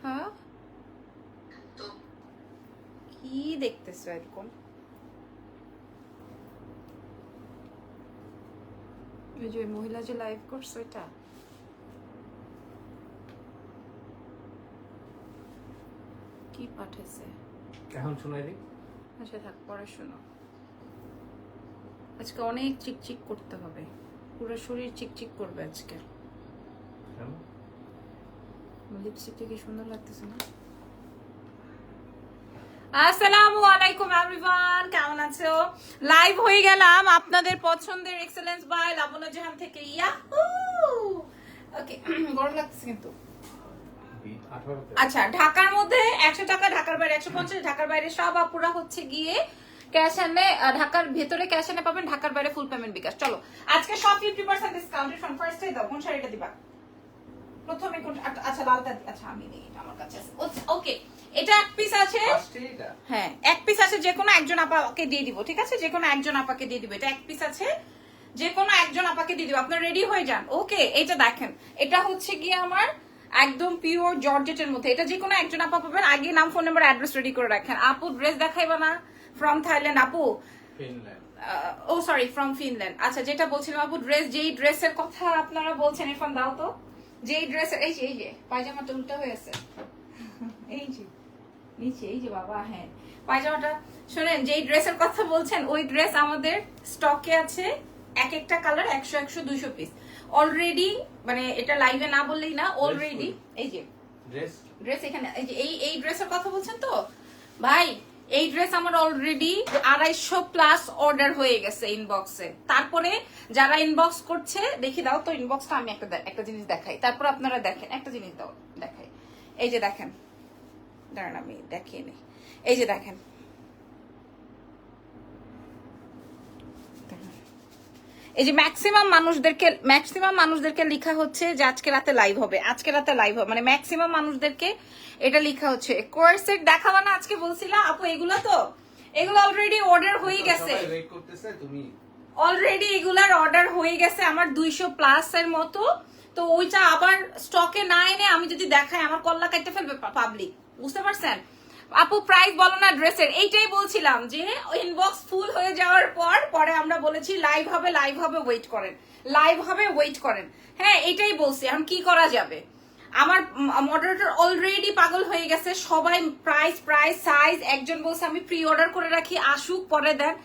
হ্যাঁ কি দেখতেছো এরকম? ওই যে মহিলা যে লাইভ করছে এটা কি পাঠাইছে এখন শোনাই দি। আচ্ছা থাক, পরে শোনো। আজকে অনেক চিকচিক করতে হবে, পুরো শরীর চিকচিক করবে আজকে। লিপস্টিকটা কি সুন্দর লাগতেছে না? আসসালামু আলাইকুম এভরিওয়ান, কেমন আছো? লাইভ হয়ে গেলাম আপনাদের পছন্দের এক্সেলেন্স বাই লাবণ্য জাহান থেকে। ইয়াহু ওকে গরম লাগতেছে কিন্তু। আচ্ছা, ঢাকার মধ্যে 100 টাকা, ঢাকার বাইরে 150, ঢাকার বাইরে সব আপুরা হচ্ছে গিয়ে ক্যাশ এনে, ঢাকার ভেতরে ক্যাশ এনে পাবেন, ঢাকার বাইরে ফুল পেমেন্ট বিকাশ। চলো আজকে সব 50% ডিসকাউন্টেড। ফ্রম ফার্স্টে দাও, কোন শাড়িটা দিবা প্রথমে? কোন? আচ্ছা লালটা, আচ্ছা আমি নেই, এটা আমার কাছে আছে। ওকে, এটা এক পিস আছে। হ্যাঁ এক পিস আছে, যে কোনো একজন আপাকে দিয়ে দিব, ঠিক আছে? যে কোনো একজন আপাকে দিয়ে দিব, এটা এক পিস আছে, যে কোনো একজন আপাকে দিয়ে দিব। আপনারা রেডি হয়ে যান। ওকে, এটা দেখেন, এটা হচ্ছে গিয়ে আমার একদম পিওর জর্জেটের মধ্যে। এটা যে কোনো একজন আপা পাবেন। আগে নাম, ফোন নাম্বার, অ্যাড্রেস রেডি করে রাখেন। আপু ড্রেস দেখাইবা না? ফ্রম থাইল্যান্ড আপু, ও সরি ফ্রম ফিনল্যান্ড। আচ্ছা যেটা বলছিলাম আপু, ড্রেস, যেই ড্রেসের কথা আপনারা বলছেন, ইরফান দাও তো, যেই ড্রেসের, এই যে পায়জামাটা উল্টা হয়ে আছে, এই যে নিচে, এই যে বাবা, হ্যাঁ পায়জামাটা। শোনেন, যেই ড্রেসের কথা বলছেন ওই ড্রেস আমাদের স্টকে আছে, এক একটা কালার 100 100 200 পিস অলরেডি। মানে এটা লাইভে না বললেই না, অলরেডি এই যে ড্রেস এখানে, এই যে এই ড্রেসের কথা বলছেন তো ভাই, এই ড্রেস আমার অলরেডি 250+ অর্ডার হয়ে গেছে ইনবক্সে। তারপরে যারা ইনবক্স করছে, দেখি দাও তো ইনবক্সটা, আমি একটা জিনিস দেখাই, তারপর আপনারা দেখেন। একটা জিনিস দাও দেখাই, এই যে দেখেন, দাঁড়ান আমি দেখিয়ে নিই। এই যে দেখেন, এই যে ম্যাক্সিমাম মানুষদেরকে লেখা হচ্ছে যে আজকে রাতে লাইভ হবে, আজকে রাতে লাইভ হবে, মানে ম্যাক্সিমাম মানুষদেরকে এটা লেখা হচ্ছে। কোর্সেট দেখাবো না আজকে বলছিলাম আপু, এগুলো অলরেডি অর্ডার হয়ে গেছে, অলরেডি এগুলার অর্ডার হয়ে গেছে আমার 200+ এর মতো। তো ওইটা আবার স্টকে না এনে আমি যদি দেখাই, আমার কল্লা কাটতে ফেলবে পাবলিক, বুঝতে পারছেন? আপু প্রাইস বলো না ড্রেসের, এইটাই বলছিলাম যে ইনবক্স ফুল হয়ে যাওয়ার পরে আমরা বলেছি লাইভ হবে, ওয়েট করেন, ওয়েট করেন। হ্যাঁ এটাই বলছি, এখন কি করা যাবে? আমার মডারেটর অলরেডি পাগল হয়ে গেছে, সবাই প্রাইস সাইজ। একজন বলছে আমি প্রি অর্ডার করে রাখি, আসুক পরে দেন।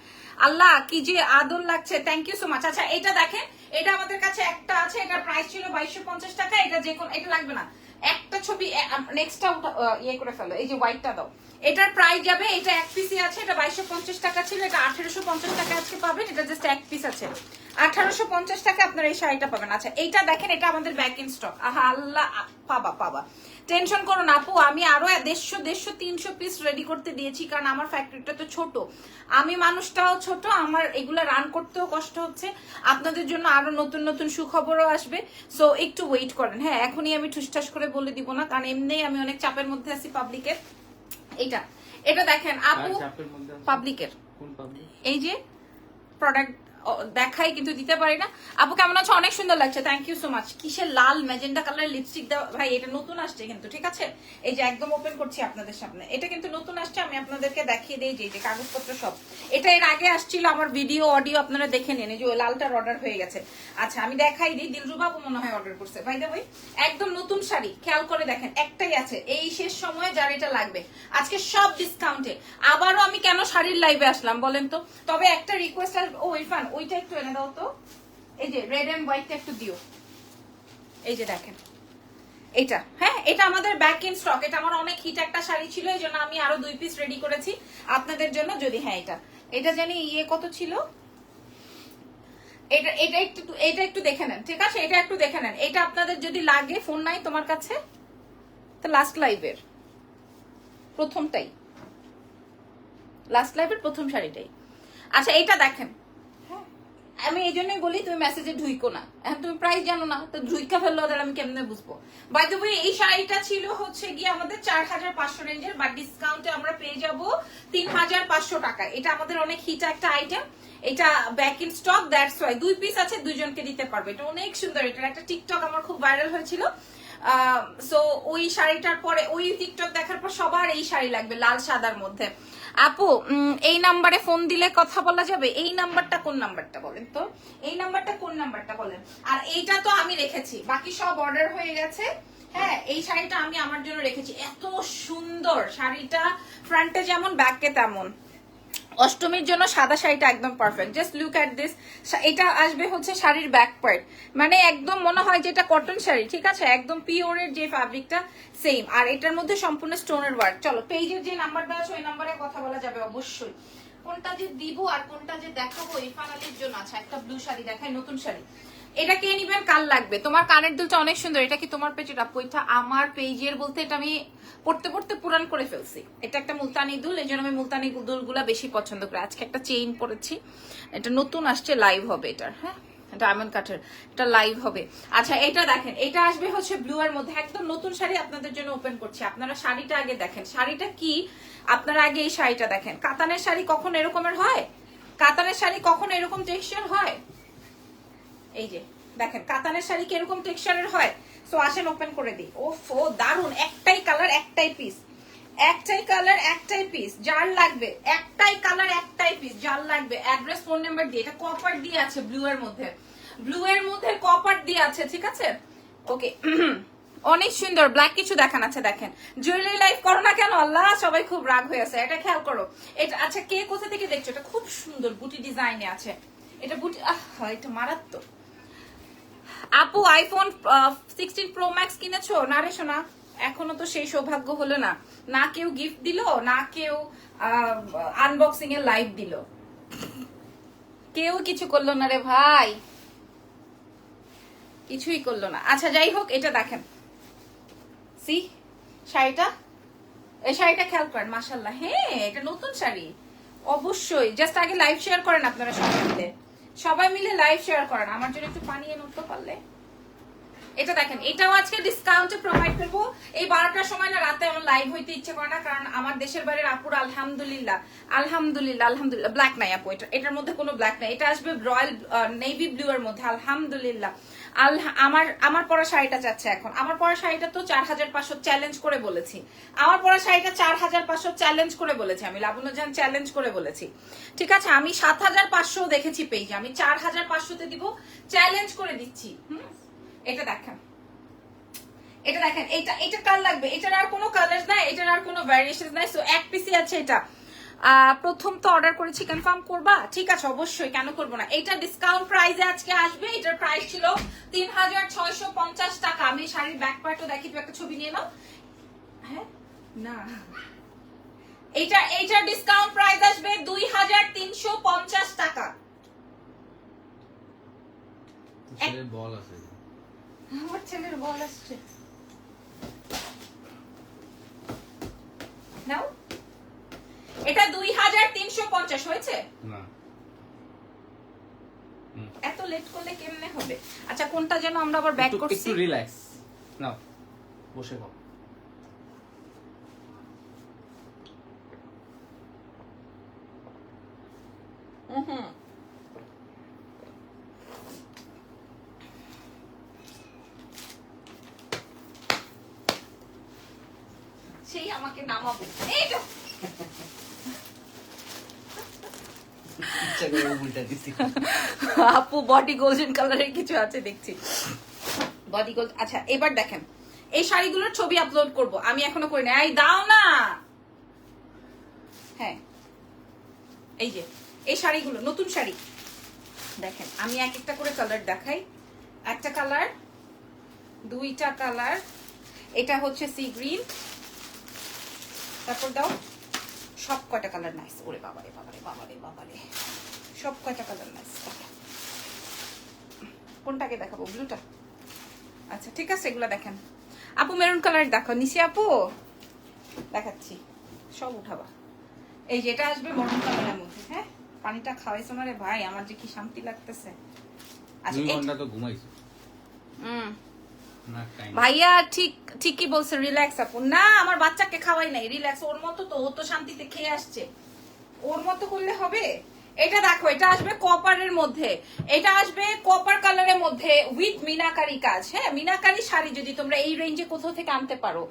আল্লাহ কি যে আদর লাগছে, থ্যাংক ইউ সো মাচ। আচ্ছা এটা দেখেন, এটা আমাদের কাছে একটা আছে, এটার প্রাইস ছিল 2250 টাকা। এটা যে কোন, এটা লাগবে না, একটা ছবি নেক্সটটা ইয়ে করে ফেলো, এই যে হোয়াইটটা দাও। এটার প্রাইস যাবে, এটা এক পিসই আছে, এটা 2250 টাকা ছিল, এটা 1850 টাকা আজকে পাবেন। এটা জাস্ট এক পিস আছে, 1850 টাকা আপনারা এই শাড়িটা পাবেন। আচ্ছা এইটা দেখেন, এটা আমাদের ব্যাক ইন স্টক। আহা আল্লাহ, পাবা টেনশন করো না আপু, আমি আরো 150 300 পিস রেডি করতে দিয়েছি, কারণ আমার ফ্যাক্টরিটা তো ছোট, আমি মানুষটাও ছোট, আমার এগুলা রান করতেও কষ্ট হচ্ছে। আপনাদের জন্য আরো নতুন নতুন সুখবরও আসবে, সো একটু ওয়েট করেন। হ্যাঁ এখনই আমি ঠুসঠাস করে বলে দিব না, কারণ এমনিই আমি অনেক চাপের মধ্যে আছি পাবলিকের। এটা দেখেন আপু, পাবলিকের এই যে প্রোডাক্ট দেখাই কিন্তু দিতে পারি না। আপু কেমন আছো? অনেক সুন্দর লাগছে, থ্যাংক ইউ সো মাচ। কিসের লাল ম্যাজেন্ডা কালার লিপস্টিক দাও ভাই, এটা নতুন আসছে কিন্তু, ঠিক আছে? এই যে একদম ওপেন করছি আপনাদের সামনে, এটা কিন্তু নতুন আসছে, আমি আপনাদেরকে দেখিয়ে দিই যে কাগজপত্র সব। এটা এর আগে আসছিল, আমার ভিডিও অডিও আপনারা দেখে নিন। এই যে ওই লালটার অর্ডার হয়ে গেছে। আচ্ছা আমি দেখাই দিই, দিলরুবা আপু মনে হয় অর্ডার করছে। ভাই দা ভাই একদম নতুন শাড়ি, খেয়াল করে দেখেন, একটাই আছে, এই শেষ সময়ে যার এটা লাগবে আজকে সব ডিসকাউন্টে। আবারও আমি কেন শাড়ির লাইভে আসলাম বলেন তো? তবে একটা রিকোয়েস্ট, ও ইরফান ওইটা একটু এনে দাও তো, এই যে রেড এন্ড হোয়াইটটা একটু দিও। এই যে দেখেন এটা, হ্যাঁ এটা আমাদের ব্যাক ইন স্টক। এটা আমার অনেক হিট একটা শাড়ি ছিল, এই জন্য আমি আরো 2 পিস রেডি করেছি আপনাদের জন্য। যদি হ্যাঁ এটা জানি ইয়ে কত ছিল, এটা একটু দেখে নেন, ঠিক আছে? এটা একটু দেখে নেন, এটা আপনাদের যদি লাগে। ফোন নাই তোমার কাছে তো? লাস্ট লাইভের প্রথম শাড়িটাই। আচ্ছা এটা দেখেন, আমি এই জন্যই বলি তুমি মেসেজে ঢুইকো না, এখন তুমি প্রাইস জানো না তো ঢুইকা ফেললো, ওদের আমি কেমনে বুঝবো? বাই দ্য ওয়ে এই শাড়িটা ছিল হচ্ছে গিয়ে আমাদের 4500 রেঞ্জের, বাট ডিসকাউন্টে আমরা পেয়ে যাব 3500 টাকা। এটা আমাদের অনেক হিট একটা আইটেম, এটা back in stock, that's why 2 piece আছে, দুইজনকে দিতে পারবে। এটা অনেক সুন্দর, এটার একটা টিকটক আমার খুব ভাইরাল হয়েছিল। সো ওই শাড়িটার পরে ওই টিকটক দেখার পর সবার এই শাড়ি লাগবে লাল সাদার মধ্যে। আপু এই নাম্বারে ফোন দিলে কথা বলা যাবে? এই নাম্বারটা কোন নাম্বারটা বলেন তো, এই নাম্বারটা কোন নাম্বারটা বলেন। আর এইটা তো আমি রেখেছি, বাকি সব অর্ডার হয়ে গেছে। হ্যাঁ, এই শাড়িটা আমি আমার জন্য রেখেছি, এত সুন্দর শাড়িটা, ফ্রন্টে যেমন ব্যাকে তেমন। অষ্টমীর জন্য সাদা শাড়িটা একদম perfect. Just look at this. এটা আসবে হচ্ছে শাড়ির ব্যাক পার্ট, মানে একদম মনে হয় যে এটা কটন শাড়ি, ঠিক আছে, একদম পিওরের যে ফ্যাব্রিকটা সেম। আর এটার মধ্যে সম্পূর্ণ স্টোনের ওয়ার্ক। চলো পেজের যে নাম্বার দেওয়া আছে ওই নাম্বারে কথা বলা যাবে অবশ্যই। কোনটা যে দিব আর কোনটা যে দেখাবো এই ফাইনালের জন্য। আচ্ছা, একটা ব্লু শাড়ি দেখাই, নতুন শাড়ি। এটা কে নিবেন, কাল লাগবে। তোমার কানের দুলটা অনেক সুন্দর। এটা কি তোমার পেজের আপু? এটা আমার পেজের বলতে এটা আমি পড়তে পড়তে পুরান করে ফেলছি। এটা একটা মুলতানি দুল, এই জন্য আমি মুলতানি দুলগুলা বেশি পছন্দ করি। আজকে একটা চেইন পরেছি, এটা নতুন আসছে, লাইভ হবে এটার। হ্যাঁ, ডায়মন্ড কাঠের, এটা লাইভ হবে। আচ্ছা, এটা দেখেন, এটা আসবে হচ্ছে ব্লু এর মধ্যে, একদম নতুন শাড়ি আপনাদের জন্য ওপেন করছি। আপনারা শাড়িটা আগে দেখেন, শাড়িটা কি, আপনারা আগে এই শাড়িটা দেখেন। কাতানের শাড়ি কখন এরকমের হয়? কাতানের শাড়ি কখন এরকম টেক্সচার হয়? এই যে দেখেন, কাতানের শাড়ি কি এরকম টেক্সচারের হয়? সো আসেন ওপেন করে দিই। ওফো, দারুন, একটাই কালার একটাই পিস, একটাই কালার একটাই পিস। যার লাগবে একটাই কালার একটাই পিস, যার লাগবে অ্যাড্রেস ফোন নাম্বার দিয়ে। এটা কপার দিয়ে আছে ব্লু এর মধ্যে, ব্লু এর মধ্যে কপার দিয়ে আছে, ঠিক আছে। ওকে, অনেক সুন্দর। ব্ল্যাক কিছু দেখান। আচ্ছা দেখেন, জুয়েলারি লাইভ করো না কেন? আল্লাহ, সবাই খুব রাগ হয়ে আছে, এটা খেয়াল করো। এটা আচ্ছা, কে কোথা থেকে দেখছো? এটা খুব সুন্দর বুটি ডিজাইনে আছে, এটা বুটি, এটা মারাত্মক। আপু আইফোন 16 প্রো ম্যাক্স কিনেছো? না রে সোনা, এখনো তো সেই সৌভাগ্য হলো না। না কেউ গিফট দিল, না কেউ আনবক্সিং এর লাইভ দিল, কেউ কিছু করলো না রে ভাই, কিছুই করলো না। আচ্ছা যাই হোক, এটা দেখেন, সি শাড়িটা, এই শাড়িটা খেয়াল করেন, মাশাআল্লাহ। হ্যাঁ, এটা নতুন শাড়ি অবশ্যই। জাস্ট আগে লাইভ শেয়ার করেন আপনারা সবাই মিলে, সবাই মিলে লাইভ শেয়ার করেন। আমার জন্য একটু পানি এনে উঠতে পারলে। এটা দেখেন, এটাও আজকে ডিসকাউন্টে প্রোভাইড করবো। এই 12টার সময় না, রাতে আমার লাইভ হইতে ইচ্ছে করে না, কারণ আমার দেশের বাইরের আপুরা আলহামদুলিল্লাহ আলহামদুলিল্লাহ আলহামদুলিল্লাহ, ব্ল্যাক নাই আপু, এটার মধ্যে কোনো ব্ল্যাক নাই। এটা আসবে রয়্যাল নেভি ব্লু এর মধ্যে, আলহামদুলিল্লাহ। আমার পরা শাড়িটা চাচ্ছে এখন। আমার পরা শাড়িটা তো 4500 চ্যালেঞ্জ করে বলেছি, আমার পরা শাড়িটা 4500 চ্যালেঞ্জ করে বলেছি, আমি লাবণ্য জান চ্যালেঞ্জ করে বলেছি, ঠিক আছে। আমি 7500 দেখেছি পেজে, আমি 4500-তে দিব, চ্যালেঞ্জ করে দিচ্ছি। এটা দেখেন, এটা দেখেন, এটা কার লাগবে? এটার আর কোনো কালার নাই, এটার আর কোনো ভ্যারিয়েশন নাই। সো এক পিসি আছে এটা। প্রথম তো অর্ডার করেছি, কনফার্ম করবা? ঠিক আছে, অবশ্যই, কেন করবো না। এটা ডিসকাউন্ট প্রাইসে আজকে আসবে। এটার প্রাইস ছিল 3650 টাকা। আমি শাড়ির ব্যাক পার্টও দেখি, তো একটা ছবি নিয়ে নাও। হ্যাঁ না, এইটার ডিসকাউন্ট প্রাইস আসবে 2350 টাকা। বল আছে, আমার ছেলের বল আসছে, নাও। এটা 2350 হয়েছে না, এত লেট করলে কেমনে হবে? আচ্ছা, কোনটা যেন আমরা আবার ব্যাক করছি। একটু রিল্যাক্স নাও, বসে খাও। সেই আমাকে নামাবো, এই তো আপু বডি গোল্ডেন কালারের কিছু আছে দেখছি, বডি গোল্ড। আচ্ছা এবার দেখেন, এই শাড়িগুলোর ছবি আপলোড করব, আমি এখনো করি না। এই দাও না, হ্যাঁ এই যে এই শাড়িগুলো নতুন শাড়ি দেখেন, আমি এক একটা করে কালার দেখাই। একটা কালার, দুইটা কালার, এটা হচ্ছে সি গ্রিন, তারপর দাও, সব কয়টা কালার নাইস। ওরে বাবারে বাবারে বাবারে বাবারে, সব কয়টা কালার নাইস। কোনটাকে দেখাবো? ব্লুটা? আচ্ছা ঠিক আছে, এগুলো দেখেন। আপু মেরুন কালার দেখো, নিশি আপু দেখাচ্ছি, সব উঠাবা। এই যে এটা আসবে মেরুন কালারের মধ্যে। হ্যাঁ, পানিটা খাওয়াইছো না রে ভাই, আমার যে কি শান্তি লাগতেছে। আচ্ছা 2 ঘন্টা তো ঘুমাইছো। ভাইয়া ঠিকই বলছে, রিল্যাক্স আপু। না, আমার বাচ্চাকে খাওয়াই নাই, রিল্যাক্স। ওর মতো তো, ও তো শান্তিতে খেয়ে আসছে, ওর মতো করলে হবে? এটা দেখো, এটা আসবে কপারের মধ্যে, এটা আসবে কপার কালারের মধ্যে উইথ মিনাকারি কাজ। হ্যাঁ, মিনাকারি শাড়ি যদি তোমরা এই রেঞ্জে কোথাও থেকে আনতে পারো।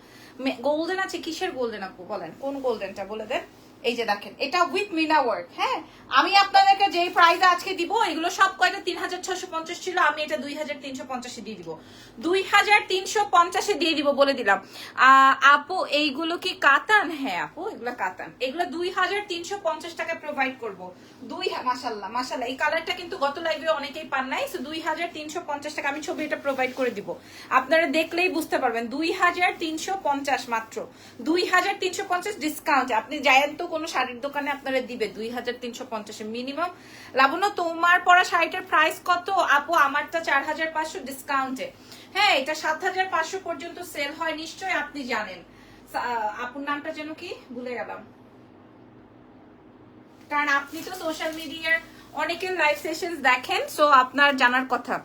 গোল্ডেন আছে, কিসের গোল্ডেন আপু বলেন, কোন গোল্ডেনটা বলে দেন। এই যে দেখেন, এটা উইথ মিনা ওয়ার্ক। হ্যাঁ, আমি আপনাদেরকে যেই প্রাইস আজকে দিব, এগুলো সব কয়টা 3650 ছিল, আমি এটা 2350 দিয়ে দিব, 2350 দিয়ে দিব, বলে দিলাম। আপু এইগুলো কি কাতান? হ্যাঁ আপু, এগুলো কাতান। এগুলো 2350 টাকা প্রোভাইড করবো। মাশাল্লাহ মাশাল্লাহ, এই কালারটা কিন্তু গত লাইভে অনেকেই পান নাই। 2350 টাকা আমি ছবি এটা প্রোভাইড করে দিব, আপনারা দেখলেই বুঝতে পারবেন। 2350 মাত্র, 2350 ডিসকাউন্ট। আপনি যায়েন তো কোনো শাড়ির দোকানে, আপনারা দিবে 2350 মিনিমাম। লাবণ্য, তোমার পরা শাড়িটার প্রাইস কত? আপু আমারটা 4500 ডিসকাউন্টে। হ্যাঁ, এটা 7500 পর্যন্ত সেল হয়, নিশ্চয়ই আপনি জানেন। আপুর নামটা যেন কি ভুলে গেলাম, কারণ আপনি তো সোশ্যাল মিডিয়ার অনেকের লাইভ সেশনস দেখেন, সো আপনার জানার কথা।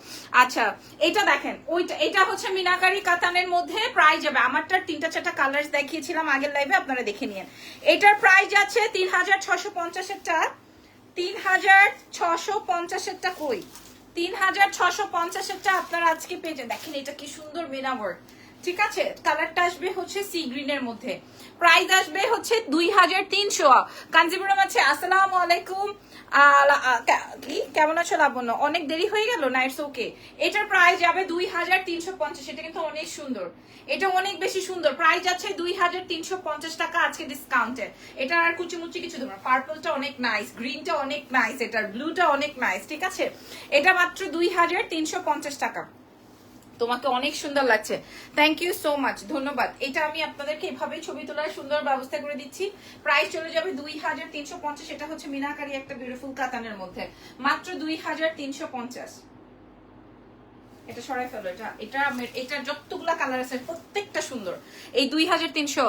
আচ্ছা, এটা দেখেন, ওইটা এটা হচ্ছে মিনাকারি কাতানের মধ্যে প্রাইস যাবে। আমারটার 3-4টা কালার দেখিয়েছিলাম আগের লাইভে, আপনারা দেখে নিন। এটার প্রাইস আছে 3650 এরটা, 3650 এরটা কই, 3650 এরটা আপনারা আজকে পেয়ে দেখেন। এটা কি সুন্দর মিনা ওয়ার্ক, ঠিক আছে। কালারটা আসবে হচ্ছে সি গ্রিনের মধ্যে, প্রাইস আসবে হচ্ছে 2300। কাঞ্জিপুরম আছে, আসসালামু আলাইকুম। কি কেমন আছো লাবণ্য? অনেক দেরি হয়ে গেল না, ইটস ওকে। এটার প্রাইস যাবে 2350। এটা কিন্তু অনেক সুন্দর, এটা অনেক বেশি সুন্দর। প্রাইস আছে 2350 টাকা আজকে ডিসকাউন্টে। এটা আর কুচিমুচি কিছু দেবো না। পার্পলটা অনেক নাইস, গ্রিনটা অনেক নাইস, এটার ব্লুটা অনেক নাইস, ঠিক আছে। এটা মাত্র 2350 টাকা। তোমাকে অনেক সুন্দর লাগছে, থ্যাংক ইউ সো মাচ, ধন্যবাদ। এটা আমি আপনাদেরকে এভাবে ছবি তোলার সুন্দর ব্যবস্থা করে দিচ্ছি। প্রাইস চলে যাবে 2350। এটা হচ্ছে মিনাকারি একটা বিউটিফুল কাতানের মধ্যে, মাত্র 2350। এটা সরাই ফেলো, এটা যতগুলা কালার আছে প্রত্যেকটা সুন্দর। এই 2300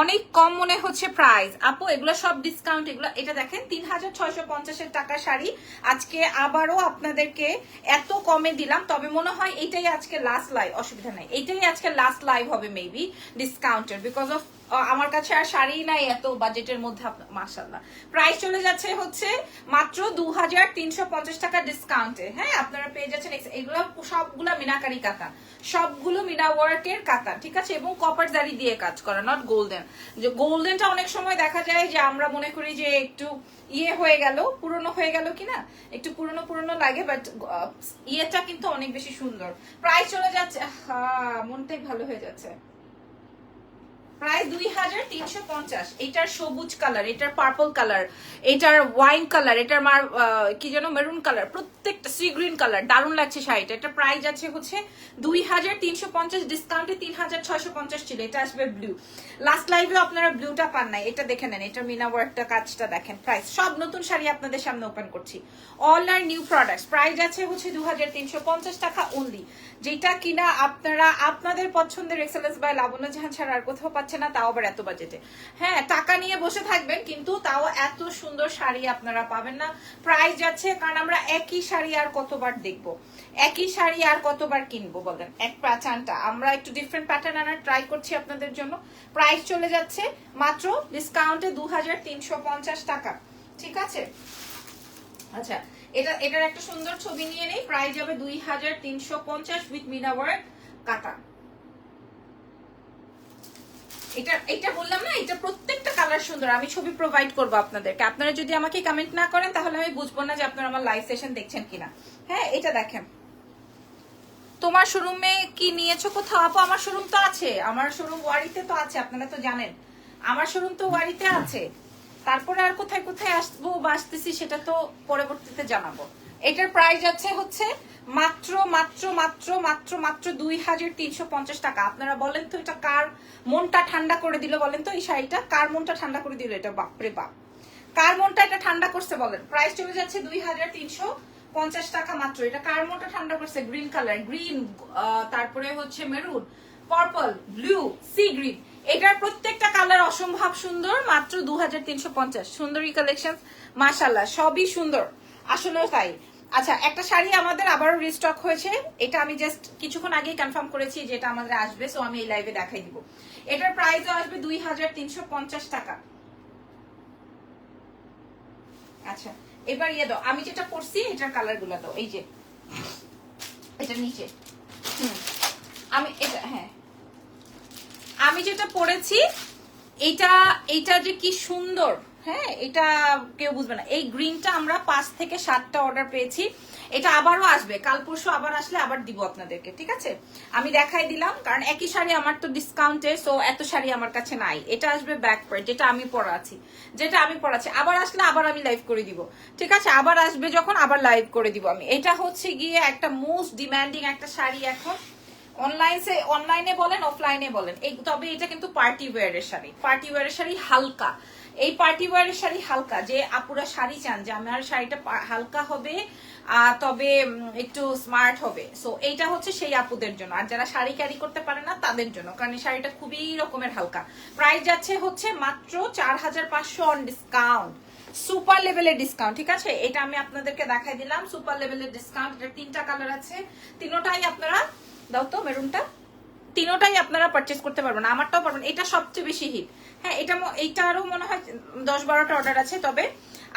অনেক কম মনে হচ্ছে প্রাইস। আপু এগুলো সব ডিসকাউন্ট, এগুলো। এটা দেখেন 3650 টাকার শাড়ি, আজকে আবারও আপনাদেরকে এত কমে দিলাম। তবে মনে হয় এটাই আজকে লাস্ট লাইভ, অসুবিধা নাই, এটাই আজকে লাস্ট লাইভ হবে মেবি ডিসকাউন্টের, বিকজ অফ আমার কাছে আর শাড়ি নাই এত বাজেটের মধ্যে। মাশাআল্লাহ, প্রাইস চলে যাচ্ছে হচ্ছে মাত্র 2350 টাকা ডিসকাউন্টে। হ্যাঁ, আপনারা পেয়ে যাচ্ছেন। এগুলো সবগুলা মিনাকারি কাতা, সবগুলো মিনা ওয়ার্কের কাতা, ঠিক আছে, এবং কপার জারি দিয়ে কাজ করা, নট গোল্ডেন। যে গোল্ডেনটা অনেক সময় দেখা যায় যে আমরা মনে করি যে একটু ইয়ে হয়ে গেল, পুরনো হয়ে গেল কিনা, একটু পুরনো পুরনো লাগে, বাট ইয়েটা কিন্তু অনেক বেশি সুন্দর। প্রাইস চলে যাচ্ছে, মনটাই ভালো হয়ে যাচ্ছে। প্রাইস 2350। এটার সবুজ কালার, এটার পার্পল কালার, এটার ওয়াইন কালার, এটার কি যেন মেরুন কালার, প্রত্যেকটা সি গ্রিন কালার, দারুণ লাগছে শাড়িটা। এটা প্রাইস আছে হচ্ছে 2350, ডিসকাউন্টে 3650 ছিল। এটা আসবে ব্লু, লাস্ট লাইভে আপনারা ব্লুটা পান নাই, এটা দেখে নেন। এটা মিনা ওয়ার্কটা কাজটা দেখেন। প্রাইস সব নতুন শাড়ি আপনাদের সামনে ওপেন করছি, অল আর নিউ প্রোডাক্টস। প্রাইস আছে হচ্ছে 2350 টাকা অনলি, যেটা কিনা আপনারা আপনাদের পছন্দের এক্সেলেন্স বাই লাবণ্য জাহান ছাড়া আর কোথাও পাচ্ছেন না, তাও আবার এত বাজেটে। হ্যাঁ, টাকা নিয়ে বসে থাকবেন কিন্তু তাও এত সুন্দর শাড়ি আপনারা পাবেন না। প্রাইস যাচ্ছে, কারণ আমরা একই শাড়ি আর কতবার দেখবো, একই শাড়ি আর কতবার কিনবো বলেন। এক প্যাটার্নটা আমরা একটু ডিফারেন্ট প্যাটার্ন আনার ট্রাই করছি আপনাদের জন্য। প্রাইস চলে যাচ্ছে মাত্র ডিসকাউন্টে 2350 টাকা, ঠিক আছে। আচ্ছা, এটার একটা সুন্দর ছবি নিয়ে নেই। প্রাইস যাবে 2350 উইথ মিনা ওয়ার্ক কাটা। এটা বললাম না, এটা প্রত্যেকটা কালার সুন্দর। আমি ছবি প্রোভাইড করবো আপনাদেরকে। আপনারা যদি আমাকে কমেন্ট না করেন তাহলে আমি বুঝবো না যে আপনারা আমার লাইভ সেশন দেখছেন কিনা। হ্যাঁ, এটা দেখেন। তোমার শোরুমে কি নিয়েছো কোথাও? আপু আমার শোরুম তো আছে, আমার শোরুম ওয়ারিতে তো আছে, আপনারা তো জানেন আমার শোরুম তো ওয়ারিতে আছে। তারপরে আর কোথায় কোথায় আসবো বা আসতেছি সেটা তো পরবর্তীতে জানাবো। এটার প্রাইস আছে হচ্ছে মাত্র মাত্র মাত্র মাত্র মাত্র 2350 টাকা। আপনারা বলেন তো এটা কার মনটা ঠান্ডা করে দিল? বলেন তো এই শাড়িটা কার মনটা ঠান্ডা করে দিল? এটা বাপরে বাপ, কার মনটা এটা ঠান্ডা করছে বলেন? প্রাইস চলে যাচ্ছে 2350 টাকা মাত্র। এটা কার মনটা ঠান্ডা করছে? গ্রিন কালার, গ্রিন, তারপরে হচ্ছে maroon, purple, blue, sea green. এটার প্রত্যেকটা কালার অসম্ভব সুন্দর, মাত্র 2350। সুন্দরী কালেকশন, মাশাআল্লাহ, সবই সুন্দর, আসলে তাই। আচ্ছা, একটা শাড়ি আমাদের আবারও রিস্টক হয়েছে, এটা আমি জাস্ট কিছুক্ষণ আগেই কনফার্ম করেছি যে এটা আমাদের আসবে, সো আমি এই লাইভে দেখাই দিব। এটার প্রাইসও আসবে 2350 টাকা। আচ্ছা এবার ইয়ে দাও, আমি যেটা পরছি এটার কালার গুলা দাও, এই যে এটা নিচে, আমি এটা, হ্যাঁ আমি যেটা পরেছি এটা, এটা যে কি সুন্দর, হ্যাঁ এটা কেউ বুঝবে না। এই গ্রিনটা আমরা 5 থেকে 7টা অর্ডার পেয়েছি, এটা আবারও আসবে, কাল পরশু আবার আসলে আবার দিব আপনাদেরকে, ঠিক আছে? আমি দেখাই দিলাম কারণ একই শাড়ি আমার তো ডিসকাউন্টে, সো এত শাড়ি আমার কাছে নাই। এটা আসবে ব্যাক পার্ট, যেটা আমি পরাচ্ছি, আবার আসলে আবার আমি লাইভ করে দিব, ঠিক আছে? আবার আসবে যখন আবার লাইভ করে দিব আমি। এটা হচ্ছে গিয়ে একটা মোস্ট ডিমান্ডিং একটা শাড়ি এখন অনলাইনে বলেন অফলাইনে বলেন, তবে এটা কিন্তু পার্টি ওয়্যারের শাড়ি, পার্টি ওয়্যারের শাড়ি হালকা, এই পার্টি ওয়্যারের শাড়ি হালকা, যে আপুরা শাড়ি চান যে আমার শাড়িটা হালকা হবে তবে একটু স্মার্ট হবে, সো এইটা হচ্ছে সেই আপুদের জন্য। আর যারা শাড়ি ক্যারি করতে পারে না তাদের জন্য, কারণ এই শাড়িটা খুবই রকমের হালকা। প্রাইস যাচ্ছে হচ্ছে মাত্র 4500 অন ডিসকাউন্ট, সুপার লেভেলের ডিসকাউন্ট, ঠিক আছে? এটা আমি আপনাদেরকে দেখাই দিলাম, সুপার লেভেলের ডিসকাউন্ট। এটা 3টা কালার আছে, তিনোটাই আপনারা দাও তো, মেরুনটা, তিনোটাই আপনারা পারচেজ করতে পারবেন, আমারটাও পারবেন। এটা সবচেয়ে বেশি হিট, হ্যাঁ এটা আরো মনে হয় 10-12টা অর্ডার আছে, তবে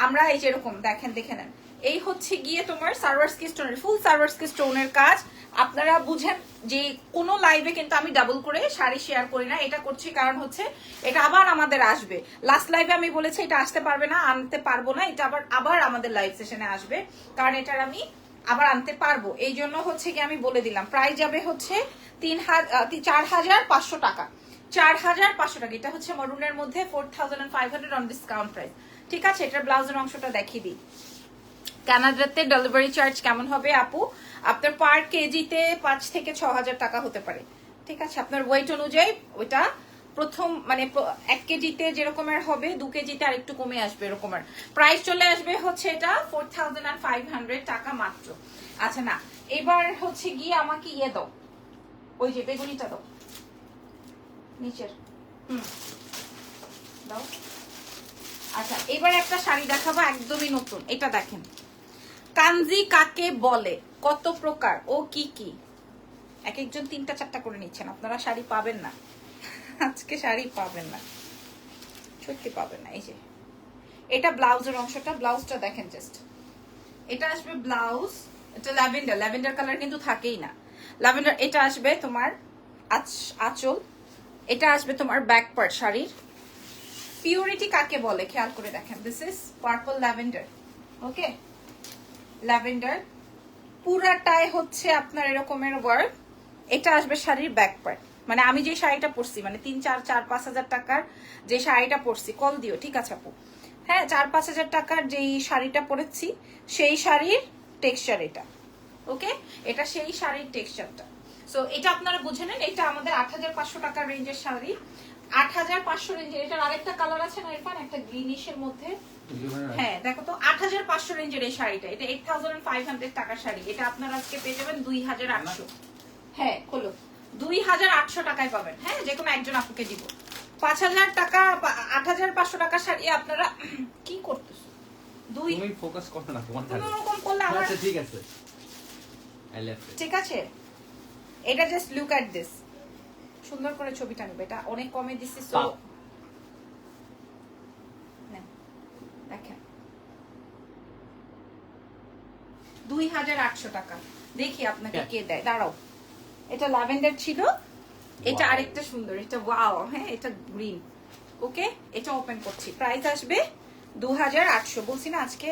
আমরা এই যেরকম দেখেন, দেখে নেন, এই হচ্ছে গিয়ে তোমার সার্ভারস্কি স্টোনের, ফুল সার্ভারস্কি স্টোনের কাজ। আপনারা বুঝেন যে কোনো লাইভে কিন্তু আমি ডাবল করে শাড়ি শেয়ার করি না, এটা করছি কারণ হচ্ছে এটা আবার আমাদের আসবে। লাস্ট লাইভে আমি বলেছি এটা আসতে পারবে না, আনতে পারবো না, এটা আবার আমাদের লাইভ সেশনে আসবে, কারণ এটার আমি আবার আনতে পারবো, এই জন্য হচ্ছে কি আমি বলে দিলাম। প্রাইস যাবে হচ্ছে 4500 টাকা, 4500 টাকা। এটা হচ্ছে মরুনের মধ্যে 4500 অন ডিসকাউন্ট প্রাইস, ঠিক আছে? এটার ব্লাউজের অংশটা দেখিয়ে দিই। কানাডাতে ডেলিভারি চার্জ কেমন হবে আপু? আপনার পার কেজিতে 5 থেকে 6000 টাকা হতে পারে, ঠিক আছে? আপনার ওয়েট অনুযায়ী ওইটা প্রথম মানে 1 কেজিতে যেরকমের হবে 2 কেজিতে আর একটু কমে আসবে, এরকমের প্রাইস চলে আসবে হচ্ছে এটা 4500 টাকা মাত্র। আচ্ছা না, এবার হচ্ছে গিয়ে আমাকে ইয়ে দাও, ওই যে বেগুনিটা দাও নিচের, দাও। আচ্ছা এবার একটা শাড়ি দেখাবো একদমই নতুন, এটা দেখেন, কাঞ্জি কাকে বলে, কত প্রকার ও কি কি, এক একজন 3টা-4টা করে নিচ্ছেন, আপনারা শাড়ি পাবেন না আজকে, শাড়ি পাবেন না, সত্যি পাবেন না। এই যে এটা ব্লাউজের অংশটা, ব্লাউজটা দেখেন জাস্ট, এটা আসবে ব্লাউজ, এটা ল্যাভেন্ডার কালার কিন্তু থাকেই না, ল্যাভেন্ডার। এটা আসবে তোমার আঁচল, এটা আসবে তোমার ব্যাক পার্ট শাড়ির। পিউরিটি কাকে বলে খেয়াল করে দেখেন, this is purple lavender, okay lavender পুরাটাই হচ্ছে আপনার এরকমের ওয়ার্ক। এটা আসবে শাড়ির ব্যাক পার্ট, মানে আমি যে শাড়িটা পরছি, মানে 3-4-5 হাজার টাকার যে শাড়িটা পরছি, কল দিও, ঠিক আছে আপু? হ্যাঁ 4-5 হাজার টাকার যেই শাড়িটা পরেছি সেই শাড়ির টেক্সচার এটা, ওকে? এটা সেই শাড়ির টেক্সচারটা, সো এটা আপনারা বুঝে নেন। এটা আমাদের 8500 টাকার রেঞ্জের শাড়ি, 8500 রেঞ্জের। এটার আরেকটা কালার আছে না ইরফান, একটা গ্রিনিশের মধ্যে, হ্যাঁ দেখো তো, 8500 রেঞ্জের এই শাড়িটা, এটা 8500 টাকার শাড়ি, এটা আপনারা আজকে পেয়ে যাবেন 2800, হ্যাঁ খোলো, 2800 টাকায় পাবেন, হ্যাঁ যে কোনো একজন আপুকে দিব। 5000 টাকা 8500 টাকার শাড়ি আপনারা কি করতেছো? তুমি ফোকাস করো না, তোমার তুমি ওরকম করলে আমার, আচ্ছা ঠিক আছে, আই লেফট ইট, ঠিক আছে? এটা জাস্ট লুক এট দিস, সুন্দর করে ছবিটা নিবে, এটা অনেক কমে দিছি, সো দেখেন 2800 টাকা। দেখি আপনাকে কে দেয়, দাঁড়াও। এটা ল্যাভেন্ডার ছিল, এটা আরেকটা সুন্দর, এটা ওয়াও, হ্যাঁ এটা গ্রিন, ওকে? এটা ওপেন করছি, প্রাইস আসবে 2800, বলছি না আজকে।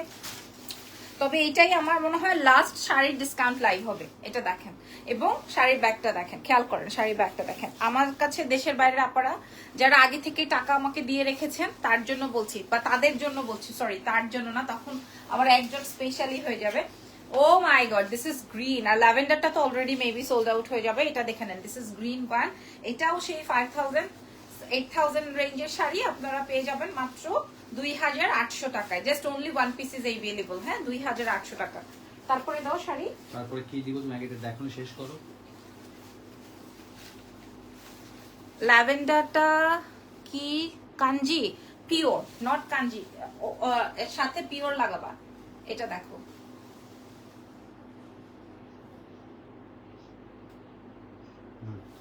তবে এটাই আমার মনে হয় লাস্ট শাড়ির ডিসকাউন্ট লাইভ হবে, এটা দেখেন। এবং শাড়ির ব্যাগটা দেখেন, খেয়াল করেন শাড়ির ব্যাগটা দেখেন। আমার কাছে দেশের বাইরের আপনারা যারা আগে থেকে টাকা আমাকে দিয়ে রেখেছেন তার জন্য বলছি, বা তাদের জন্য বলছি, সরি তার জন্য না, তখন আমার একজন স্পেশালি হয়ে যাবে। ও মাই গড, দিস ইজ গ্রিন, আর ল্যাভেন্ডারটা তো অলরেডি মেবি সোল্ড আউট হয়ে যাবে। এটা দেখে নেন, দিস ইজ গ্রিন ওয়ান, এটাও সেই 8000 রেঞ্জের শাড়ি আপনারা পেয়ে যাবেন মাত্র 2800 টাকায়, just only one piece is available, হ্যাঁ 2800 টাকা। তারপরে দাও শাড়ি, তারপরে কি দিব তুমি আগে দেখো, শেষ করো। ল্যাভেন্ডারটা কি কাঞ্জি, পিওর নট কাঞ্জি, এর সাথে পিওর লাগাবা, এটা দেখো।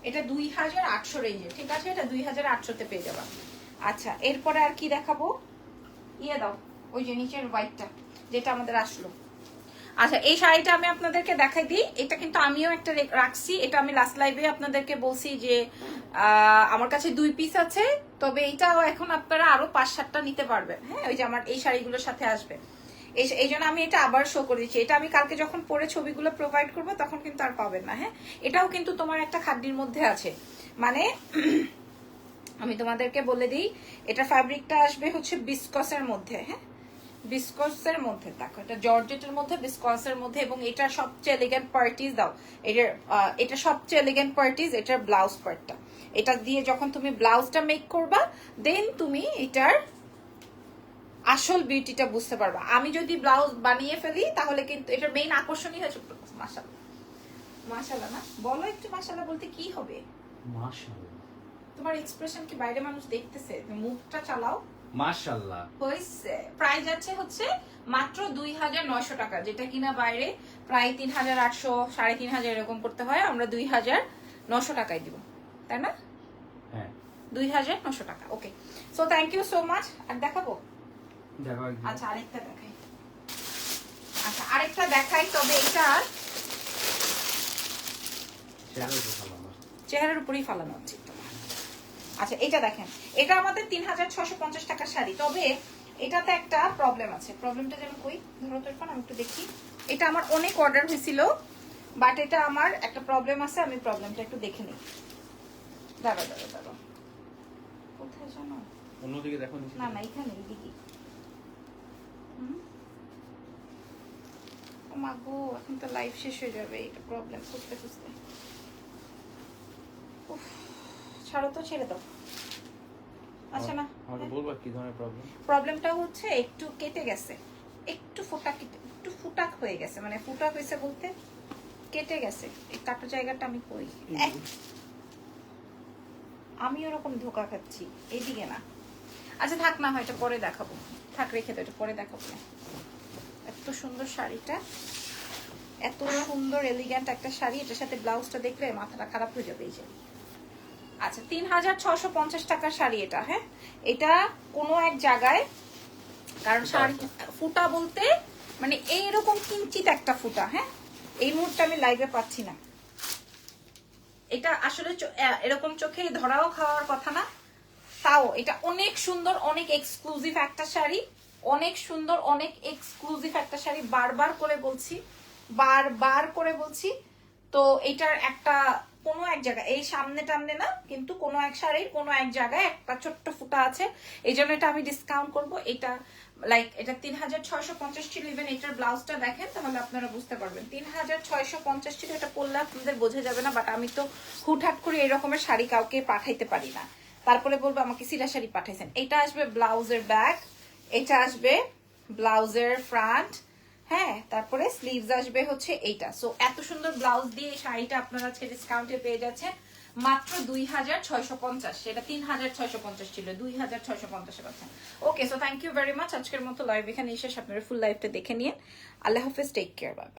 এটা 2800 রেঞ্জে, ঠিক আছে? এটা 2800 তে পেয়ে যাবা। আচ্ছা এরপরে আর কি দেখাবো, ইয়ে দাও, ওই যে নিচের হোয়াইটটা যেটা আমাদের আসলো। আচ্ছা এই শাড়িটা আমি আপনাদেরকে দেখাই দিই, এটা কিন্তু আমিও একটা রাখছি, এটা আমি লাস্ট লাইভে আপনাদেরকে বলছি যে আমার কাছে 2 পিস আছে, তবে এইটাও এখন আপনারা আরো 5-7টা নিতে পারবেন। হ্যাঁ ওই যে আমার এই শাড়িগুলোর সাথে আসবে, এই জন্য আমি এটা আবার শো করে দিচ্ছি। এটা আমি কালকে যখন পরে ছবিগুলো প্রোভাইড করবো তখন কিন্তু আর পাবেন না। হ্যাঁ এটাও কিন্তু তোমার একটা খাদ্যির মধ্যে আছে, মানে আমি তোমাদেরকে বলে দিই, এটা ফ্যাব্রিকটা আসবে হচ্ছে বিসকসের মধ্যে। হ্যাঁ বিসকসের মধ্যে, দেখো এটা জর্জেটের মধ্যে, বিসকসের মধ্যে, এবং এটা সবচেয়ে এলিগেন্ট পার্টিস দাও, এটা সবচেয়ে এলিগেন্ট পার্টিস, এটার ব্লাউজ পার্টটা, এটা দিয়ে যখন তুমি ব্লাউজটা মেক করবা দেন তুমি এটার আসল বিউটিটা বুঝতে পারবা। আমি যদি ব্লাউজ বানিয়ে ফেলি তাহলে কিন্তু এটার মেইন আকর্ষণই হচ্ছে মাশাআল্লাহ। মাশাআল্লাহ না বলো একটু, মাশাআল্লাহ বলতে কি হবে? মাশাআল্লাহ। তোমার এক্সপ্রেশন কি বাইরে মানুষ দেখতেছে? মুখটা চালাও। মাশাআল্লাহ। হইছে। প্রাইস আছে হচ্ছে মাত্র 2900 টাকা, যেটা কিনা বাইরে প্রায় 3800 3500 এরকম করতে হয়, আমরা 2900 টাকায় দিব, তাই না? হ্যাঁ 2900 টাকা। Okay so thank you so much. আর দেখাবো? দেখো একদম। আচ্ছা আরেকটা দেখাই, আচ্ছা আরেকটা দেখাই, তবে এটা সেটাও তো ভালো আমার। চেহারার উপরেই ফালানো উচিত তোমার। আচ্ছা এটা দেখেন, এটা আমাদের 3650 টাকার শাড়ি, তবে এটাতে একটা প্রবলেম আছে। প্রবলেমটা যেন কই ধরো তো এখন আমি একটু দেখি। এটা আমার অনেক অর্ডার হয়েছিল, বাট এটা আমার একটা প্রবলেম আছে, আমি প্রবলেমটা একটু দেখে নিই। দাঁড়াও দাঁড়াও দাঁড়াও, কোথায় জানো? অন্যদিকে দেখো নিচে। না না এখানে এইদিকে। ও মা গো, এখন তো লাইভ শেষ হয়ে যাবে, এটা প্রবলেম খুঁজতে খুঁজতে। উফ, ছাড়ো তো, ছেড়ে দাও। আচ্ছা না আমাকে বলবা কি ধরনের প্রবলেম? প্রবলেমটা হচ্ছে একটু কেটে গেছে, একটু ফুটাক হয়ে গেছে, মানে ফুটাক হয়েছে বলতে কেটে গেছে। এই কাটা জায়গাটা আমি কই, আমি ওরকম ধোকা খাচ্ছি এইদিকে না। আচ্ছা থাক না, হয় এটা পরে দেখাবো, থাক রেখে দাও, এটা পরে দেখাবো না। এত সুন্দর শাড়িটা, এত সুন্দর এলিগ্যান্ট একটা শাড়ি, এটার সাথে ব্লাউজটা দেখলে মাথাটা খারাপ হয়ে যাবে। এই যে আচ্ছা 3650 টাকার শাড়ি এটা। হ্যাঁ এটা কোনো এক জায়গায়, কারণ শাড়ি ফুটা বলতে মানে এইরকম কিঞ্চিত একটা ফুটা। হ্যাঁ এই মুহূর্তে আমি লাইভে পাচ্ছি না, এটা আসলে এরকম চোখে ধরাও খাওয়ার কথা না, তাও এটা অনেক সুন্দর, অনেক এক্সক্লুসিভ একটা শাড়ি, অনেক সুন্দর, অনেক এক্সক্লুসিভ একটা শাড়ি। বারবার করে বলছি, বারবার করে বলছি। তো এটার একটা কোনো এক জায়গায়, এই সামনে টামনে না, কিন্তু কোনো এক শাড়ির কোনো এক জায়গায় একটা ছোট্ট ফুটা আছে, এই জন্য এটা আমি ডিসকাউন্ট করবো। এটা লাইক এটা 3650 ছিল। ইভেন এটার ব্লাউজটা দেখেন তাহলে আপনারা বুঝতে পারবেন। 3650 ছিল, এটা পরলে আপনাদের বোঝা যাবে না, বাট আমি তো হুটহাট করে এরকমের শাড়ি কাউকে পাঠাইতে পারি না, তারপরে বলবো আমাকে সিরা শাড়ি পাঠাইছেন। এটা আসবে ব্লাউজের ব্যাক, এটা আসবে ব্লাউজের ফ্রন্ট, হ্যাঁ তারপরে স্লিভস আসবে হচ্ছে এইটা। সো এত সুন্দর ব্লাউজ দিয়ে এই শাড়িটা আপনারা আজকে ডিসকাউন্টে পেয়ে যাচ্ছেন মাত্র 2650। সেটা 3650 ছিল, 2650 পাচ্ছেন। Okay so thank you very much. আজকের মতো লাইভ এখানে শেষ, আপনারা ফুল লাইভটা দেখে নিন। আল্লাহ হাফেজ, টেক কেয়ার, বাই।